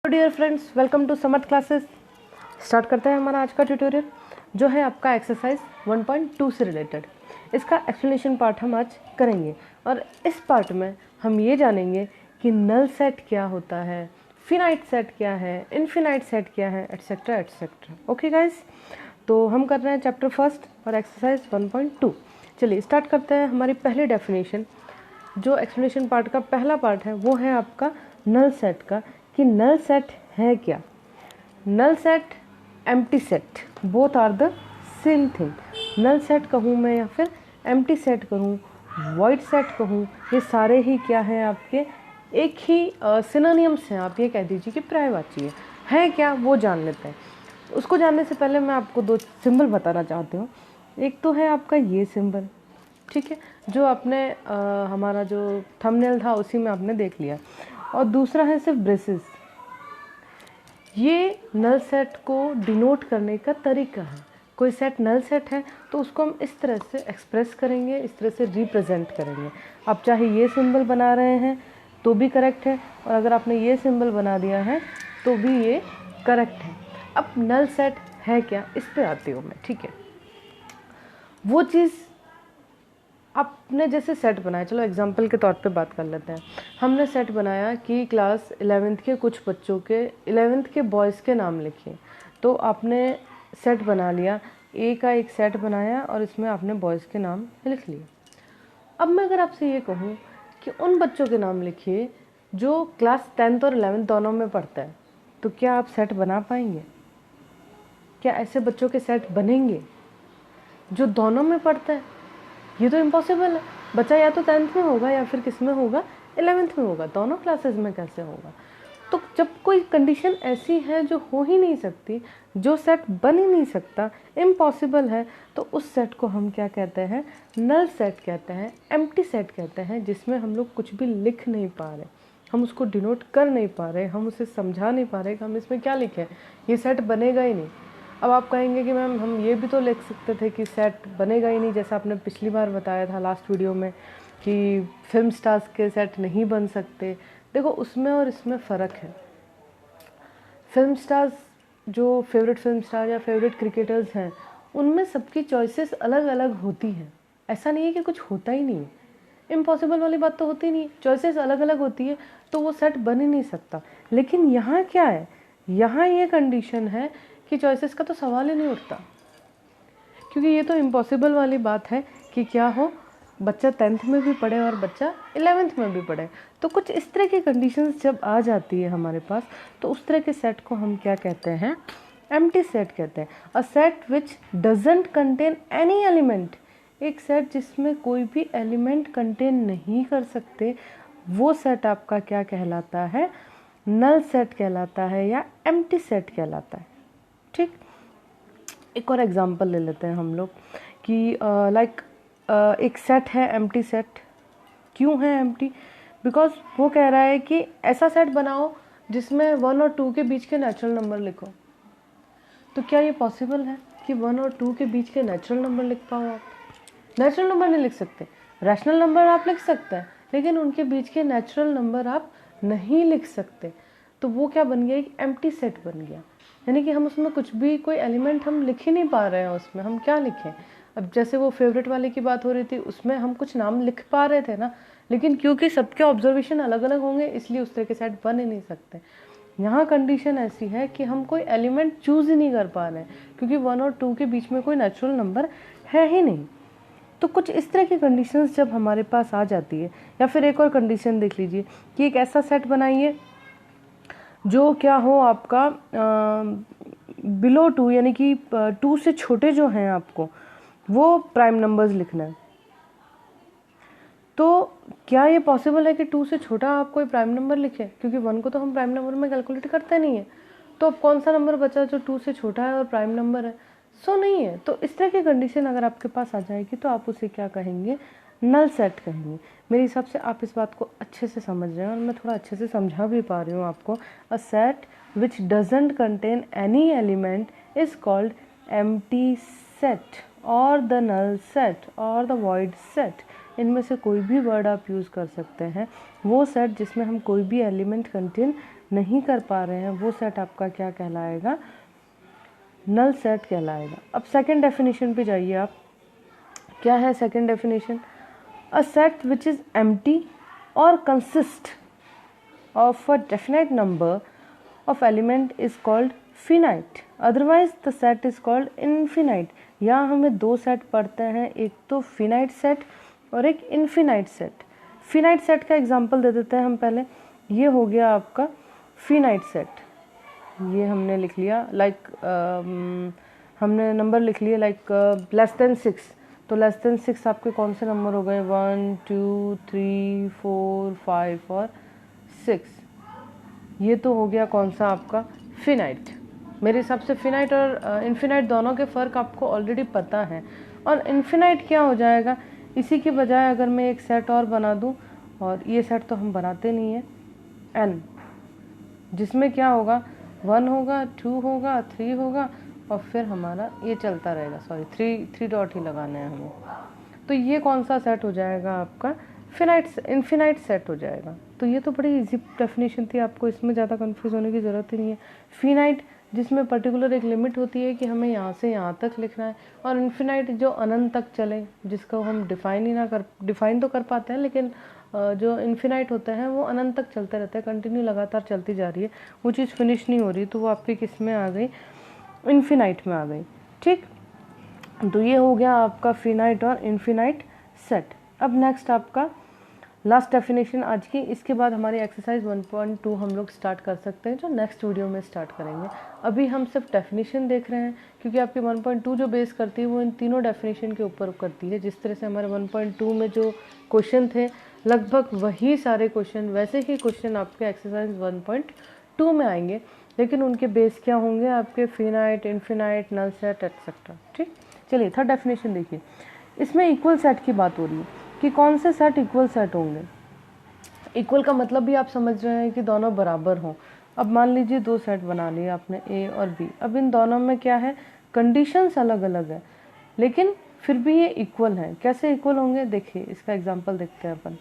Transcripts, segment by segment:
Dear friends, welcome to Samarth classes. Start करते हैं हमारा आज का ट्यूटोरियल जो है आपका एक्सरसाइज 1.2 से रिलेटेड। इसका एक्सप्लेनेशन पार्ट हम आज करेंगे और इस पार्ट में हम ये जानेंगे कि नल सेट क्या होता है, फिनाइट सेट क्या है, इनफिनाइट सेट क्या है, एटसेट्रा एटसेट्रा। ओके गाइस, तो हम कर रहे हैं चैप्टर फर्स्ट और एक्सरसाइज 1.2। चलिए स्टार्ट करते हैं। हमारी पहली डेफिनेशन जो एक्सप्लेनेशन पार्ट का पहला पार्ट है वो है आपका नल सेट का, कि नल सेट है क्या। Null set, empty set, both are the same thing. Null set कहूँ मैं या फिर एम्प्टी सेट कहूँ, वॉइड सेट कहूँ, ये सारे ही क्या हैं आपके एक ही सिनोनिम्स हैं। आप ये कह दीजिए कि पर्यायवाची है क्या, वो जान लेते हैं। उसको जानने से पहले मैं आपको दो सिंबल बताना चाहती हूँ। एक तो है आपका ये सिंबल, ठीक है, जो आपने हमारा जो थंबनेल था उसी में आपने देख लिया, और दूसरा है सिर्फ ब्रेसेस। ये नल सेट को डिनोट करने का तरीका है। कोई सेट नल सेट है तो उसको हम इस तरह से एक्सप्रेस करेंगे, इस तरह से रिप्रेजेंट करेंगे। आप चाहे ये सिंबल बना रहे हैं तो भी करेक्ट है, और अगर आपने ये सिंबल बना दिया है तो भी ये करेक्ट है। अब नल सेट है क्या, इस पे आती हूँ मैं, ठीक है। वो चीज़ आपने जैसे सेट बनाया, चलो एग्जांपल के तौर पे बात कर लेते हैं। हमने सेट बनाया कि क्लास 11th के कुछ बच्चों के 11th के बॉयज़ के नाम लिखिए। तो आपने सेट बना लिया, ए का एक सेट बनाया और इसमें आपने बॉयज़ के नाम लिख लिए। अब मैं अगर आपसे ये कहूँ कि उन बच्चों के नाम लिखिए जो क्लास 10th और 11th दोनों में पढ़ता है, तो क्या आप सेट बना पाएंगे? क्या ऐसे बच्चों के सेट बनेंगे जो दोनों में पढ़ता है? ये तो इम्पॉसिबल है। बच्चा या तो 10th में होगा या फिर किस में होगा, 11th में होगा। दोनों क्लासेस में कैसे होगा? तो जब कोई कंडीशन ऐसी है जो हो ही नहीं सकती, जो सेट बन ही नहीं सकता, इम्पॉसिबल है, तो उस सेट को हम क्या कहते हैं? नल सेट कहते हैं, एम्प्टी सेट कहते हैं, जिसमें हम लोग कुछ भी लिख नहीं पा रहे, हम उसको डिनोट कर नहीं पा रहे, हम उसे समझा नहीं पा रहे कि हम इसमें क्या लिखें। ये सेट बनेगा ही नहीं। अब आप कहेंगे कि मैम हम ये भी तो लिख सकते थे कि सेट बनेगा ही नहीं, जैसा आपने पिछली बार बताया था लास्ट वीडियो में कि फिल्म स्टार्स के सेट नहीं बन सकते। देखो, उसमें और इसमें फ़र्क है। फिल्म स्टार्स, जो फेवरेट फिल्म स्टार या फेवरेट क्रिकेटर्स हैं, उनमें सबकी चॉइसेस अलग अलग होती हैं। ऐसा नहीं है कि कुछ होता ही नहीं है, इम्पॉसिबल वाली बात तो होती नहीं। चॉइसेस अलग अलग होती है तो वो सेट बन ही नहीं सकता। लेकिन यहाँ क्या है, यहाँ ये कंडीशन है कि चॉइसेस का तो सवाल ही नहीं उठता, क्योंकि ये तो इम्पॉसिबल वाली बात है कि क्या हो, बच्चा 10th में भी पढ़े और बच्चा 11th में भी पढ़े। तो कुछ इस तरह की कंडीशंस जब आ जाती है हमारे पास, तो उस तरह के सेट को हम क्या कहते हैं? एम्प्टी सेट कहते हैं। अ set which doesn't contain any element, एक सेट जिसमें कोई भी एलिमेंट कंटेन नहीं कर सकते, वो सेट आपका क्या कहलाता है? नल सेट कहलाता है या एम्प्टी सेट कहलाता है, ठीक। एक और एग्जांपल ले लेते हैं हम लोग कि एक सेट है एम्प्टी सेट। क्यों है एम्प्टी? बिकॉज वो कह रहा है कि ऐसा सेट बनाओ जिसमें 1 और 2 के बीच के नेचुरल नंबर लिखो। तो क्या ये पॉसिबल है कि 1 और 2 के बीच के नेचुरल नंबर लिख पाओ? आप नेचुरल नंबर नहीं लिख सकते, रैशनल नंबर आप लिख सकते हैं, लेकिन उनके बीच के नेचुरल नंबर आप नहीं लिख सकते। तो वो क्या बन गया? एक एम्प्टी सेट बन गया। यानी कि हम उसमें कुछ भी, कोई एलिमेंट हम लिख ही नहीं पा रहे हैं, उसमें हम क्या लिखें? अब जैसे वो फेवरेट वाले की बात हो रही थी, उसमें हम कुछ नाम लिख पा रहे थे ना, लेकिन क्योंकि सबके ऑब्जर्वेशन अलग अलग होंगे इसलिए उस तरह के सेट बन ही नहीं सकते। यहाँ कंडीशन ऐसी है कि हम कोई एलिमेंट चूज़ ही नहीं कर पा रहे हैं, क्योंकि 1 और 2 के बीच में कोई नेचुरल नंबर है ही नहीं। तो कुछ इस तरह की कंडीशंस जब हमारे पास आ जाती है, या फिर एक और कंडीशन देख लीजिए कि एक ऐसा सेट बनाइए जो क्या हो आपका बिलो 2, यानी कि 2 से छोटे जो हैं आपको वो प्राइम नंबर्स लिखना है। तो क्या ये पॉसिबल है कि 2 से छोटा आप कोई प्राइम नंबर लिखे? क्योंकि 1 को तो हम प्राइम नंबर में कैलकुलेट करते नहीं है। तो अब कौन सा नंबर बचा जो 2 से छोटा है और प्राइम नंबर है? नहीं है। तो इस तरह की कंडीशन अगर आपके पास आ जाएगी तो आप उसे क्या कहेंगे? नल सेट कहेंगे। मेरे हिसाब से आप इस बात को अच्छे से समझ रहे हैं और मैं थोड़ा अच्छे से समझा भी पा रही हूँ आपको। अ set which doesn't contain any element is called empty set और द नल सेट और द वॉइड सेट। इनमें से कोई भी वर्ड आप यूज़ कर सकते हैं। वो सेट जिसमें हम कोई भी एलिमेंट कंटेन नहीं कर पा रहे हैं, वो सेट आपका क्या कहलाएगा? नल सेट कहलाएगा। अब सेकंड डेफिनेशन पे जाइए आप। क्या है second definition? A set which is empty और consist of a definite number of element is called finite, otherwise the set is called infinite। यहाँ हमें दो सेट पढ़ते हैं, एक तो फिनाइट सेट और एक इन्फिनाइट सेट। फिनाइट सेट का एग्जांपल दे देते हैं हम पहले। ये हो गया आपका फिनाइट सेट, ये हमने लिख लिया हमने नंबर लिख लिया लेस देन 6। तो लेस देन 6 आपके कौन से नंबर हो गए? 1 2 3 4 5 और 6। ये तो हो गया कौन सा आपका? फिनाइट। मेरे हिसाब से फिनाइट और इन्फिनाइट दोनों के फ़र्क आपको ऑलरेडी पता है। और इन्फिनाइट क्या हो जाएगा? इसी के बजाय अगर मैं एक सेट और बना दूं, और ये सेट तो हम बनाते नहीं है, n, जिसमें क्या होगा? 1 होगा, 2 होगा, 3 होगा और फिर हमारा ये चलता रहेगा। सॉरी, 3 डॉट ही लगाने हैं हमें। तो ये कौन सा सेट हो जाएगा आपका? इन्फिनाइट सेट हो जाएगा। तो ये तो बड़ी इजी डेफिनेशन थी, आपको इसमें ज़्यादा कंफ्यूज होने की ज़रूरत ही नहीं है। फिनाइट जिसमें पर्टिकुलर एक लिमिट होती है कि हमें यहाँ से यहाँ तक लिखना है, और इन्फिनाइट जो अनंत तक चले, जिसको हम डिफ़ाइन तो कर पाते हैं, लेकिन जो इन्फिनाइट होता है वो अनंत तक चलते रहता है, कंटिन्यू लगातार चलती जा रही है, वो चीज़ फिनिश नहीं हो रही, तो वो आपकी किस में आ गई? इन्फिनाइट में आ गई। ठीक, तो ये हो गया आपका फिनाइट और इन्फिनाइट सेट। अब नेक्स्ट आपका लास्ट डेफिनेशन आज की, इसके बाद हमारी एक्सरसाइज 1.2 हम लोग स्टार्ट कर सकते हैं, जो नेक्स्ट वीडियो में स्टार्ट करेंगे। अभी हम सिर्फ डेफिनेशन देख रहे हैं, क्योंकि आपकी 1.2 जो बेस करती है वो इन तीनों डेफिनेशन के ऊपर करती है। जिस तरह से हमारे 1.2 में जो क्वेश्चन थे, लगभग वही सारे क्वेश्चन, वैसे ही क्वेश्चन आपके एक्सरसाइज 1.2 में आएंगे, लेकिन उनके बेस क्या होंगे? आपके finite, infinite, null set etcetera. ठीक, चलिए थर्ड डेफिनेशन देखिए। इसमें इक्वल सेट की बात हो रही है कि कौन से सेट इक्वल सेट होंगे। इक्वल का मतलब भी आप समझ रहे हैं कि दोनों बराबर हों। अब मान लीजिए दो सेट बना लिए आपने, ए और बी। अब इन दोनों में क्या है? कंडीशंस अलग अलग है, लेकिन फिर भी ये इक्वल हैं। कैसे इक्वल होंगे? देखिए, इसका एग्जांपल देखते हैं अपन।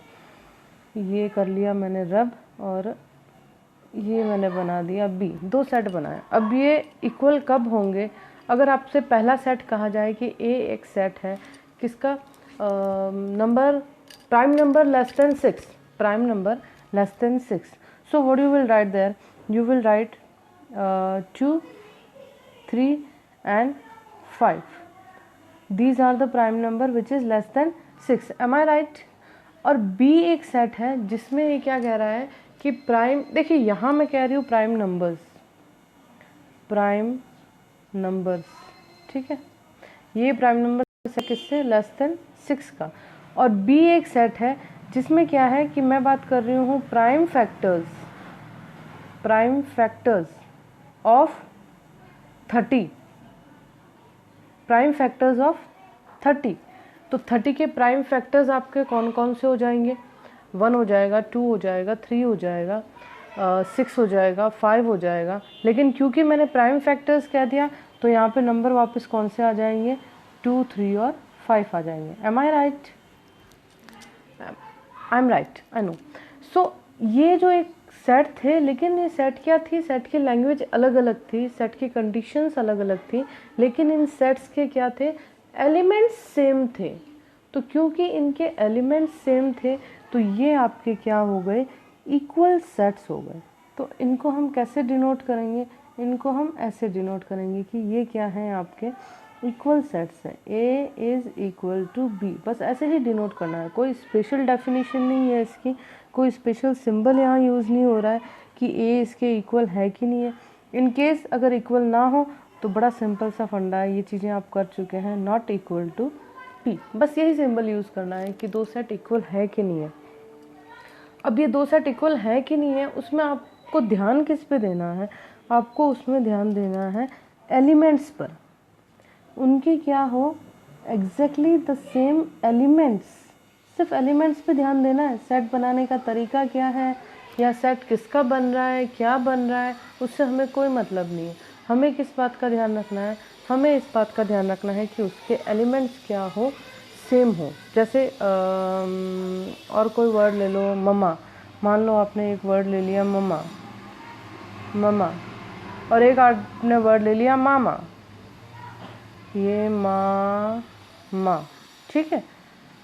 ये कर लिया मैंने रब, और ये मैंने बना दिया बी, दो सेट बनाए। अब ये इक्वल कब होंगे? अगर आपसे पहला सेट कहा जाए कि ए एक सेट है किसका? Number, prime number less than 6, prime number less than 6। So what you will write there? You will write 2, 3 and 5. These are the prime number which is less than 6. Am I right? और B एक set है जिसमें ये क्या कह रहा है कि प्राइम, देखिए यहाँ मैं कह रही हूँ प्राइम नंबर्स, ठीक है, ये प्राइम नंबर है किससे? लेस देन 6 का। और B एक सेट है जिसमें क्या है कि मैं बात कर रही हूँ prime factors of 30, prime factors of 30। तो 30 के प्राइम फैक्टर्स आपके कौन कौन से हो जाएंगे? 1 हो जाएगा, 2 हो जाएगा, 3 हो जाएगा, 6 हो जाएगा, 5 हो जाएगा। लेकिन क्योंकि मैंने प्राइम फैक्टर्स कह दिया, तो यहाँ पे नंबर वापस कौन से आ जाएंगे? 2, 3 और 5 आ जाएंगे। Am I right? I am right, I know. So ये जो एक सेट थे, लेकिन ये सेट क्या थी? सेट की लैंग्वेज अलग अलग थी, सेट की कंडीशंस अलग अलग थी, लेकिन इन सेट्स के क्या थे? एलिमेंट्स सेम थे। तो क्योंकि इनके एलिमेंट्स सेम थे, तो ये आपके क्या हो गए? इक्वल सेट्स हो गए। तो इनको हम कैसे डिनोट करेंगे? इनको हम ऐसे डिनोट करेंगे कि ये क्या हैं? आपके इक्वल सेट्स हैं। A is equal to B, बस ऐसे ही डिनोट करना है। कोई स्पेशल डेफिनेशन नहीं है इसकी, कोई स्पेशल सिंबल यहाँ यूज़ नहीं हो रहा है कि A इसके इक्वल है कि नहीं है। इन केस अगर इक्वल ना हो तो बड़ा सिंपल सा फंडा है, ये चीज़ें आप कर चुके हैं, नॉट इक्वल टू P, बस यही सिंबल यूज़ करना है कि दो सेट इक्वल है कि नहीं है। अब ये दो सेट इक्वल है कि नहीं है, उसमें आपको ध्यान किस पे देना है? आपको उसमें ध्यान देना है एलिमेंट्स पर, उनके क्या हो? एग्जैक्टली द सेम एलिमेंट्स, सिर्फ एलिमेंट्स पे ध्यान देना है। सेट बनाने का तरीका क्या है, या सेट किसका बन रहा है, क्या बन रहा है, उससे हमें कोई मतलब नहीं है। हमें किस बात का ध्यान रखना है? हमें इस बात का ध्यान रखना है कि उसके एलिमेंट्स क्या हो? सेम हो। जैसे और कोई वर्ड ले लो, ममा, मान लो आपने एक वर्ड ले लिया ममा, ममा, और एक आपने वर्ड ले लिया मामा, ये माँ, ठीक है।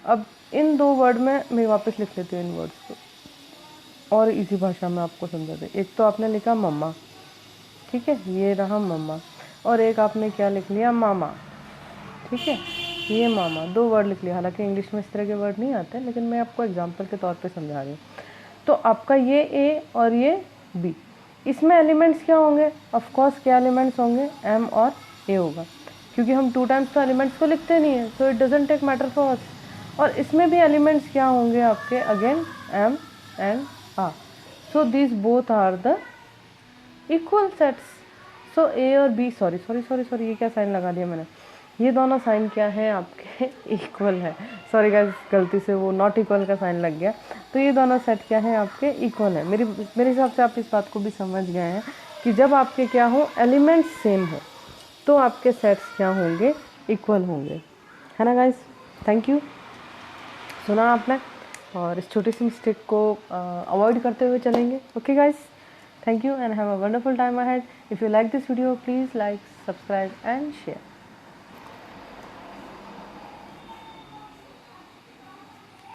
अब इन 2 वर्ड में मैं वापस लिख लेती हूँ इन वर्ड्स को और इसी भाषा में आपको समझा दे। एक तो आपने लिखा मम्मा, ठीक है, ये रहा मम्मा, और एक आपने क्या लिख लिया मामा, ठीक है, ये मामा, 2 वर्ड लिख लिया। हालांकि इंग्लिश में इस तरह के वर्ड नहीं आते, लेकिन मैं आपको एग्जांपल के तौर पे समझा रही हूँ। तो आपका ये ए और ये बी, इसमें एलिमेंट्स क्या होंगे? ऑफ कोर्स क्या एलिमेंट्स होंगे? एम और ए होगा, क्योंकि हम 2 टाइम्स तो एलिमेंट्स को लिखते नहीं है, so it doesn't take matter for us. और इसमें भी एलिमेंट्स क्या होंगे आपके? Again m and r, so this both are the equal sets. So a और बी, सॉरी, ये क्या साइन लगा दिया मैंने, ये दोनों साइन क्या है आपके? इक्वल है। सॉरी गाइस, गलती से वो नॉट इक्वल का साइन लग गया। तो ये दोनों सेट क्या है आपके? इक्वल है। मेरे हिसाब से आप इस बात को भी समझ गए हैं कि जब आपके क्या हो, एलिमेंट्स सेम हो, तो आपके सेट्स क्या होंगे? इक्वल होंगे, है ना गाइस। थैंक यू, सुना आपने, और इस छोटी सी मिस्टेक को अवॉइड करते हुए चलेंगे। Okay guys, thank you and have a wonderful time ahead. If you like this video, please like, subscribe and share.